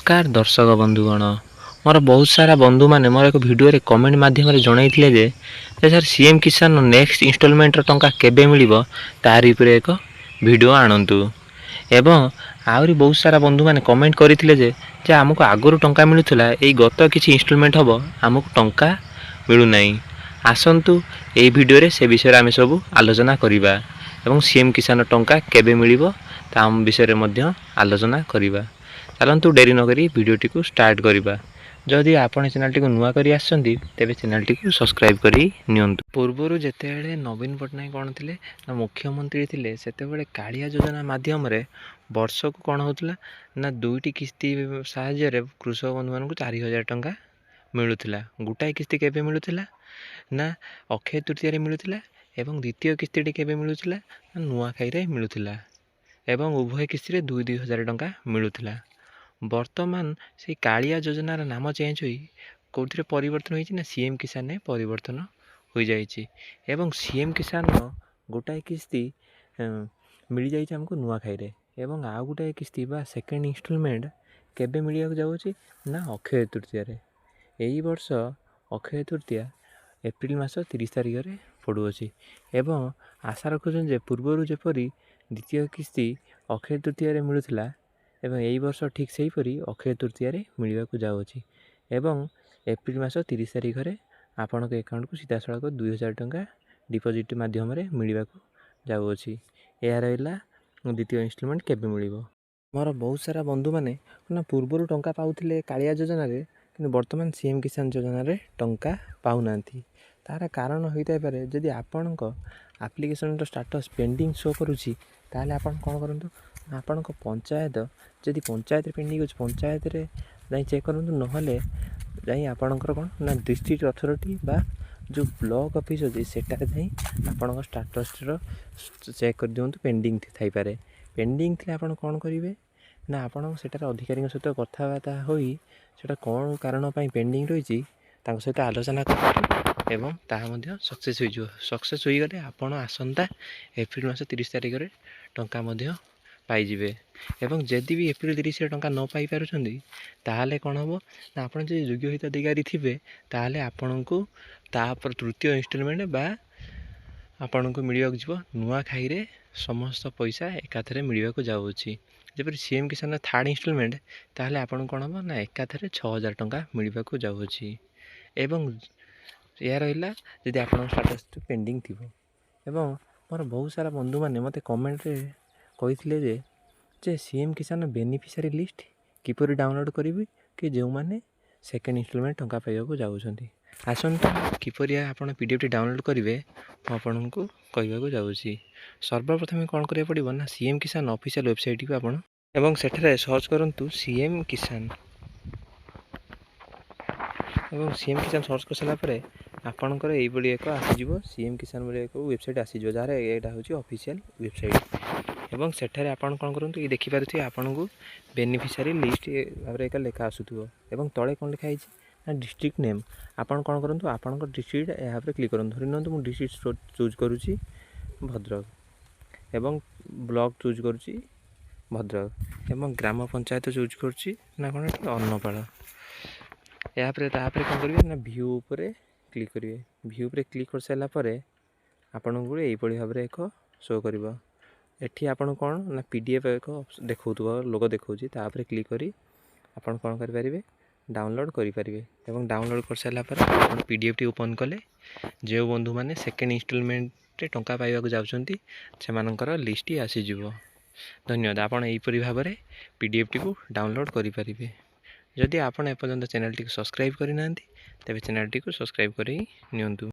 नमस्कार दर्शक बंधुगण मोर बहुत सारा बंधु मैंने मोर एक वीडियो रे कमेंट माध्यम जनईले जे सर सीएम किसान नेक्स्ट इंस्टॉलमेंट टंका केबे मिलिबो तारि उपरे एक वीडियो आणंतु एवं आहरी बहुत सारा बंधु मैंने कमेंट करथिले जे आमको आगुरु टंका मिलुथला एई गत किछि इंस्टॉलमेंट हबो आमको टंका मिलु नाही। आसंतु एई वीडियो रे से विषय आमे सब आलोचना करिबा एवं सीएम किसान टंका केबे मिलिबो ता हम विषय रे मध्य आलोचना करिबा। चलतु डेरी नक भिडटी को स्टार्ट करवा। जदि आपण चैनल टी नुआ कर आसछंती तेबे चैनल टी को सब्सक्राइब करी नियंतु। पूर्वरु जेतेबेले नवीन पट्टनायक कौन थिले ना मुख्यमंत्री थिले सेतेबेले कालिया योजना माध्यम रे वर्ष को कौन होतला ना दुईटी किस्ती साहाय्य रे कृषक बंधु मानकु 4000 टंका मिलुथिला। गोटाए किस्ती केबे मिलुथिला ना अक्षय तृतीया रे मिलुथिला एवं द्वितीय किस्ती केबे मिलुथिला ना नुआखाई रे मिलुथिला एवं उभय किस्ती रे 2000 टंका मिलुथिला। वर्तमान से कालिया योजनार नाम चेंज हुई कौन परिवर्तन होती ना सीएम किसान ने परिवर्तन हो जाइए एवं सीएम किसान गोटाए किस्ती मिल जाइए हमको नुआखाई रे एवं आउ गोटाए किस्ती बा सेकेंड इंस्टॉलमेंट केबे मिलिया जाउछि ना अक्षय तृतीया रे। एई वर्ष अक्षय तृतीया एप्रिल मास 30 तारिख रे पड़ुअछि एवं आशा रखुछन जे पूर्वरु जेपरी द्वितीय किस्ती अक्षय तृतीया रे मिलुथिला एवं यही वर्ष ठीक से हीपरी अक्षय तृतीया मिलवा को जाऊँगी एवं एप्रिल मास 30 तारिख में आपण अकाउंट को सीधा सड़क 2000 टंका डिपोजिट माध्यम मिलवा को जाऊँगी। यह रहा द्वितीय इंस्टॉलमेंट केबे मिलिबो। मोर बहुत सारा बंधु मैंने ना पूर्वर टंका पाउथिले कालिया योजना रे कि वर्तमान सीएम किसान योजना रे टंका पाउना तार कारण होता है जदि आपण आप्लिकेशन स्टाटस पेंडिंग शो करुँची ताले आपण कौन करूँ आपण पंचायत जदि पंचायत पेंडिंग अच्छे पंचायत रे जाई चेक करूँ नहले जाई आपणकर कौन ना डिस्ट्रिक्ट अथॉरिटी बा जो ब्लॉक ऑफिस अच्छे सेटारे जाई आपण स्टाटस चेक कर दिंतु पेंडिंग थाई पारे। पेंडिंग थे आप कौन करेंगे ना आपण सेटार अधिकारी सहित कथबार्ता होई सेटा कौन कारण पेंडिंग रही सहित आलोचना कर एवं ताहा सक्सेस हो सक्सेस हो गले आपण आसंता एप्रिल मास 30 तारिख में टंका पाइबे एवं जदि भी एप्रिल 30 टंका न पाई पारुछंदी ताहाले कौन हम ना आपण जो योग्य हिताधिकारी थे ताहाले आपण को तापर तृतीय इंस्टॉलमेंट बा आपण को मिलवा जीव नुआखाई रे समस्त पैसा एकाथरे मिलवा को जाउछि। जबरि सीएम किसान थर्ड इंस्टॉलमेंट ताहाले आपण कौन हम ना एकाथरे 6000 टंका मिलवा को जाउछि एवं या रहिला जदि आपण स्टेटस पेंडिंग थिबो। एवं मोर बहुत सारा बंधु माने मते कमेंट रे कही जे सीएम किसान बेनिफिशियरी लिस्ट किपर डाउनलोड करी कि जो मैंने सेकेंड इंस्टॉलमेंट टंका पाइबा जाऊँगी। आसंतु किपर आप पीडीएफ डाउनलोड करेंगे आपन को कहवाक जाऊँगी। सर्वप्रथम कौन करा पड़ो ना सीएम किसान ऑफिशियल वेबसाइट को आप एवं सेठारे सर्च करूँ सीएम किसान एवं सीएम किसान सर्च कर सारापर आपणकर यही एक आसीज सीएम किसान भाई एक वेबसाइट आसीज जार यहाँ हूँ ऑफिशियल वेबसाइट एवं सेठारे आपन कौन करूँ ये देखिपे आपन को बेनिफिशियरी लिस्ट भाव एक लेखा आसूब एवं तले कौन लिखाई ना डिस्ट्रिक्ट नेम आपन कौन करूँ आपण डिस्ट्रिक्ट यहाँ क्लिक करूँ धरी नियंतु मुझे डिस्ट्रिक्ट चूज करुँची भद्रक एवं ब्लॉक चूज करुँची भद्रक एवं ग्राम पंचायत चूज करुँची ना कौन अन्नपाଳ यापर कौन करेंगे ना व्यू उपरे क्लिक करेंगे। व्यू उपरे क्लिक कर सारापर आपन को यही भाव में एक शो कर एठी आपन कौन ना पीडीएफ एक देखो लोग देखा तापर क्लिक करी आपन कौन करेंगे डाउनलोड करेंगे एवं डाउनलोड कर सारापर आप पीडीएफ टी ओपन कले जो बंधु मैंने सेकेंड इंस्टॉलमेंट टंका पाइबा जाउछंती सेमानकर लिस्ट आसीज। धन्यवाद। आपन एहीपरि भाव में पीडीएफ टी को डाउनलोड करेंगे। जदि आपन एपर्यंत चैनल टी सब्सक्राइब करना तेरे चैनल टी को सब्सक्राइब कर नियंतु।